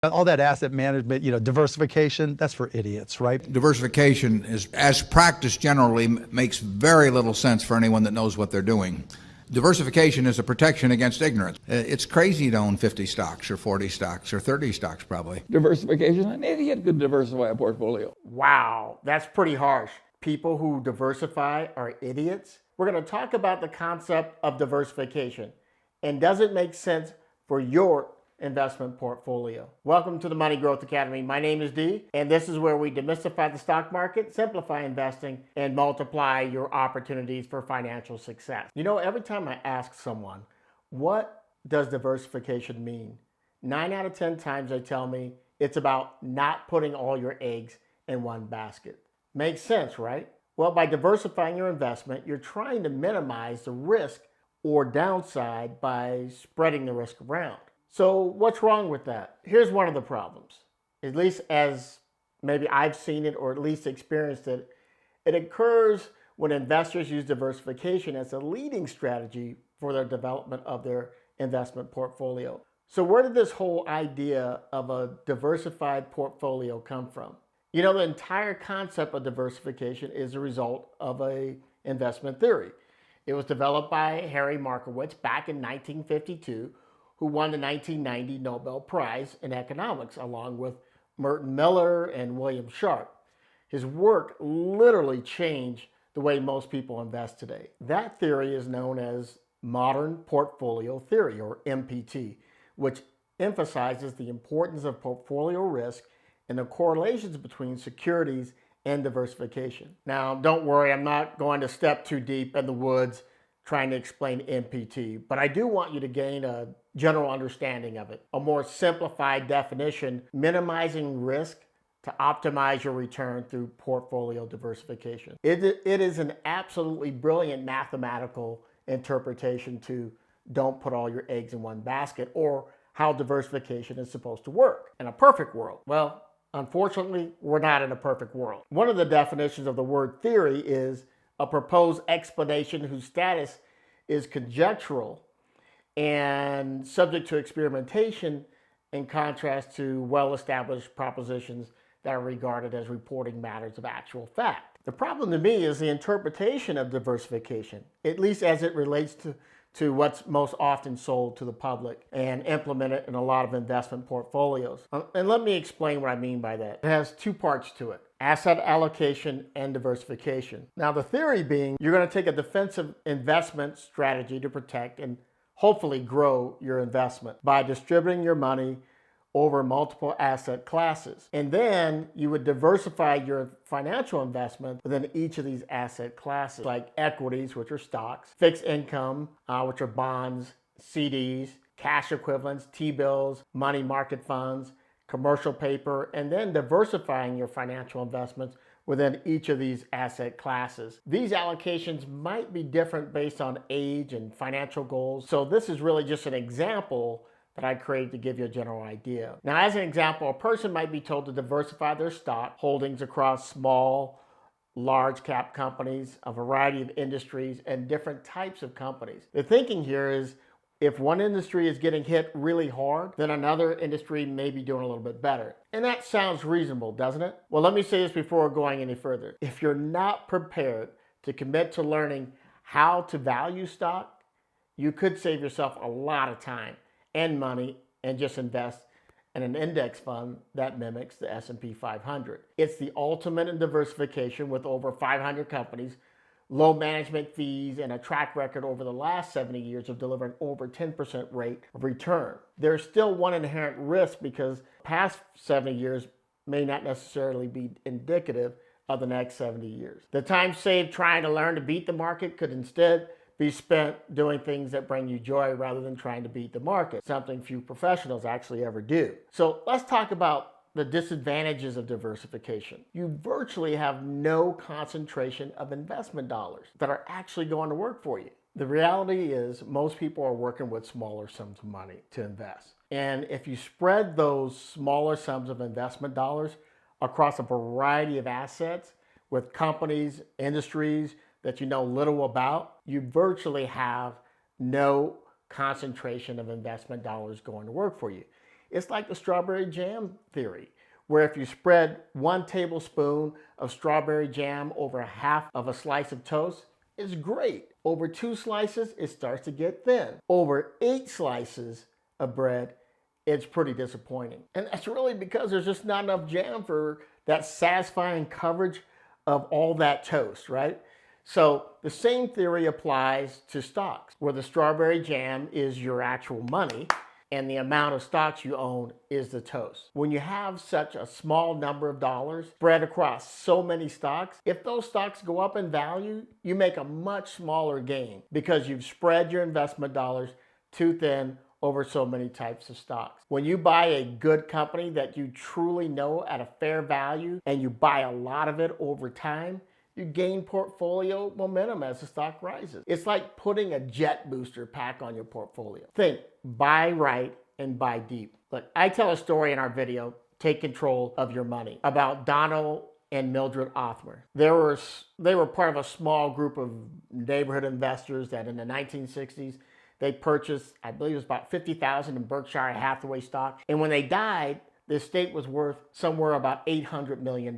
All that asset management, diversification, that's for idiots, right? Diversification is, as practiced generally, makes very little sense for anyone that knows what they're doing. Diversification is a protection against ignorance. It's crazy to own 50 stocks or 40 stocks or 30 stocks probably. Diversification, an idiot could diversify a portfolio. Wow, that's pretty harsh. People who diversify are idiots? We're going to talk about the concept of diversification and does it make sense for your investment portfolio. Welcome to the Money Growth Academy. My name is Dee, and this is where we demystify the stock market, simplify investing, and multiply your opportunities for financial success. Every time I ask someone, what does diversification mean? 9 out of 10 times they tell me it's about not putting all your eggs in one basket. Makes sense, right? Well, by diversifying your investment, you're trying to minimize the risk or downside by spreading the risk around. So what's wrong with that? Here's one of the problems. At least as maybe I've seen it or at least experienced it, it occurs when investors use diversification as a leading strategy for their development of their investment portfolio. So where did this whole idea of a diversified portfolio come from? The entire concept of diversification is a result of an investment theory. It was developed by Harry Markowitz back in 1952, who won the 1990 Nobel Prize in Economics, along with Merton Miller and William Sharpe. His work literally changed the way most people invest today. That theory is known as modern portfolio theory, or MPT, which emphasizes the importance of portfolio risk and the correlations between securities and diversification. Now, don't worry, I'm not going to step too deep in the woods trying to explain MPT, but I do want you to gain a general understanding of it. A more simplified definition, minimizing risk to optimize your return through portfolio diversification. It is an absolutely brilliant mathematical interpretation to don't put all your eggs in one basket, or how diversification is supposed to work in a perfect world. Well, unfortunately, we're not in a perfect world. One of the definitions of the word theory is a proposed explanation whose status is conjectural and subject to experimentation, in contrast to well-established propositions that are regarded as reporting matters of actual fact. The problem to me is the interpretation of diversification, at least as it relates to what's most often sold to the public and implemented in a lot of investment portfolios. And let me explain what I mean by that. It has two parts to it: asset allocation and diversification. Now, the theory being you're going to take a defensive investment strategy to protect and hopefully grow your investment by distributing your money over multiple asset classes. And then you would diversify your financial investment within each of these asset classes, like equities, which are stocks, fixed income, which are bonds, CDs, cash equivalents, T-bills, money market funds, commercial paper, and then diversifying your financial investments within each of these asset classes. These allocations might be different based on age and financial goals. So this is really just an example that I created to give you a general idea. Now, as an example, a person might be told to diversify their stock holdings across small, large cap companies, a variety of industries, and different types of companies. The thinking here is if one industry is getting hit really hard, then another industry may be doing a little bit better. And that sounds reasonable, doesn't it? Well, let me say this before going any further. If you're not prepared to commit to learning how to value stock, you could save yourself a lot of time and money and just invest in an index fund that mimics the S&P 500. It's the ultimate in diversification with over 500 companies, low management fees, and a track record over the last 70 years of delivering over 10% rate of return. There's still one inherent risk because past 70 years may not necessarily be indicative of the next 70 years. The time saved trying to learn to beat the market could instead be spent doing things that bring you joy rather than trying to beat the market, something few professionals actually ever do. So let's talk about the disadvantages of diversification. You virtually have no concentration of investment dollars that are actually going to work for you. The reality is most people are working with smaller sums of money to invest. And if you spread those smaller sums of investment dollars across a variety of assets with companies, industries that you know little about, you virtually have no concentration of investment dollars going to work for you. It's like the strawberry jam theory, where if you spread 1 tablespoon of strawberry jam over half of a slice of toast, it's great. Over 2 slices, it starts to get thin. Over 8 slices of bread, it's pretty disappointing. And that's really because there's just not enough jam for that satisfying coverage of all that toast, right? So the same theory applies to stocks, where the strawberry jam is your actual money and the amount of stocks you own is the toast. When you have such a small number of dollars spread across so many stocks, if those stocks go up in value, you make a much smaller gain because you've spread your investment dollars too thin over so many types of stocks. When you buy a good company that you truly know at a fair value and you buy a lot of it over time, you gain portfolio momentum as the stock rises. It's like putting a jet booster pack on your portfolio. Think, buy right and buy deep. Look, I tell a story in our video, Take Control of Your Money, about Donald and Mildred Othmer. They were part of a small group of neighborhood investors that in the 1960s, they purchased, I believe it was about 50,000 in Berkshire Hathaway stock. And when they died, the estate was worth somewhere about $800 million.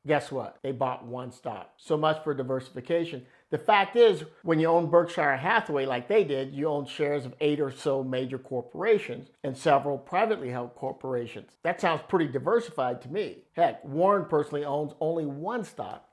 Guess what? They bought 1 stock. So much for diversification. The fact is, when you own Berkshire Hathaway like they did, you own shares of 8 or so major corporations and several privately held corporations. That sounds pretty diversified to me. Heck, Warren personally owns only 1 stock,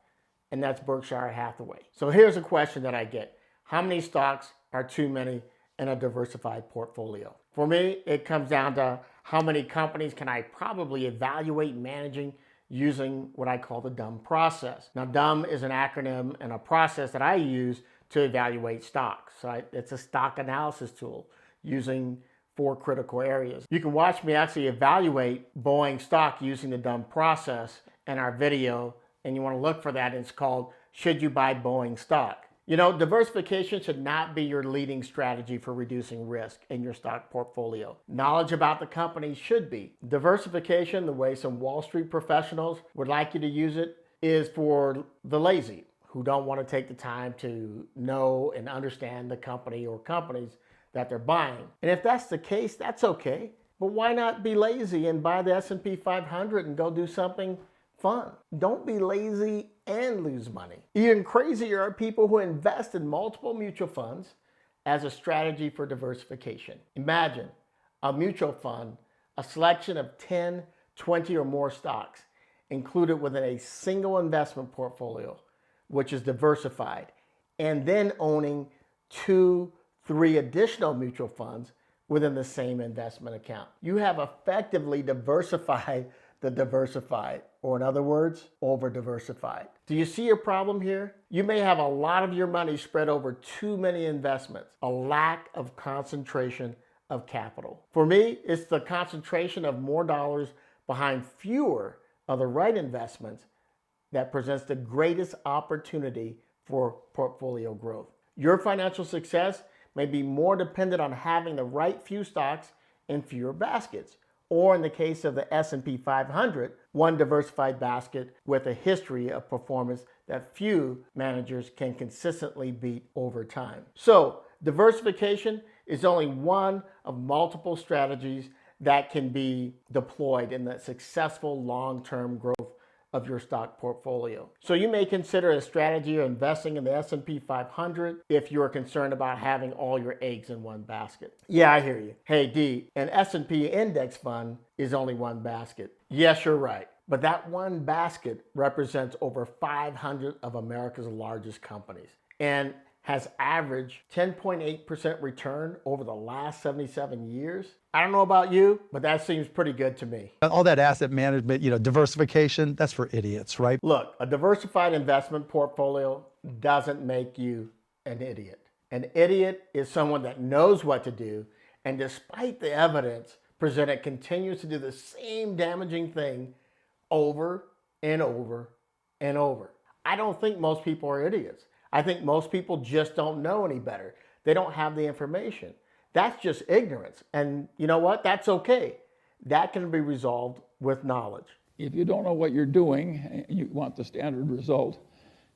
and that's Berkshire Hathaway. So here's a question that I get. How many stocks are too many in a diversified portfolio? For me, it comes down to how many companies can I probably evaluate managing using what I call the DUM process. Now, DUM is an acronym and a process that I use to evaluate stocks. Right? It's a stock analysis tool using 4 critical areas. You can watch me actually evaluate Boeing stock using the DUM process in our video, and you want to look for that. It's called Should You Buy Boeing Stock? You know, diversification should not be your leading strategy for reducing risk in your stock portfolio. Knowledge about the company should be. Diversification, the way some Wall Street professionals would like you to use it, is for the lazy who don't want to take the time to know and understand the company or companies that they're buying. And if that's the case, that's okay. But why not be lazy and buy the S&P 500 and go do something fun? Don't be lazy and lose money. Even crazier are people who invest in multiple mutual funds as a strategy for diversification. Imagine a mutual fund, a selection of 10, 20 or more stocks included within a single investment portfolio, which is diversified, and then owning 2, 3 additional mutual funds within the same investment account. You have effectively diversified the diversified, or in other words, over-diversified. Do you see your problem here? You may have a lot of your money spread over too many investments, a lack of concentration of capital. For me, it's the concentration of more dollars behind fewer of the right investments that presents the greatest opportunity for portfolio growth. Your financial success may be more dependent on having the right few stocks in fewer baskets, or in the case of the S&P 500, one diversified basket with a history of performance that few managers can consistently beat over time. So, diversification is only one of multiple strategies that can be deployed in the successful long-term growth of your stock portfolio. So you may consider a strategy of investing in the S&P 500 if you're concerned about having all your eggs in one basket. Yeah, I hear you. Hey, D, an S&P index fund is only one basket. Yes, you're right. But that one basket represents over 500 of America's largest companies and has averaged 10.8% return over the last 77 years. I don't know about you, but that seems pretty good to me. All that asset management, diversification, that's for idiots, right? Look, a diversified investment portfolio doesn't make you an idiot. An idiot is someone that knows what to do, and despite the evidence presented, continues to do the same damaging thing over and over and over. I don't think most people are idiots. I think most people just don't know any better. They don't have the information. That's just ignorance. And you know what? That's okay. That can be resolved with knowledge. If you don't know what you're doing and you want the standard result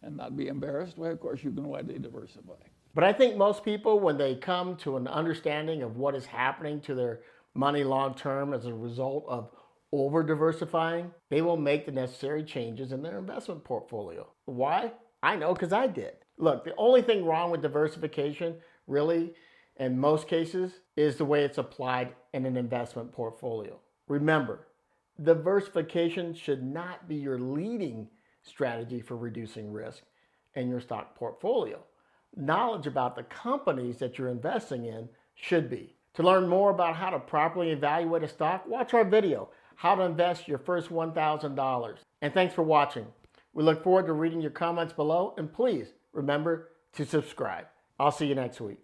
and not be embarrassed, well, of course, you can widely diversify. But I think most people, when they come to an understanding of what is happening to their money long term as a result of over diversifying, they will make the necessary changes in their investment portfolio. Why? I know, because I did. Look, the only thing wrong with diversification, really, in most cases, is the way it's applied in an investment portfolio. Remember, diversification should not be your leading strategy for reducing risk in your stock portfolio. Knowledge about the companies that you're investing in should be. To learn more about how to properly evaluate a stock, watch our video, How to Invest Your First $1,000. And thanks for watching. We look forward to reading your comments below, and please remember to subscribe. I'll see you next week.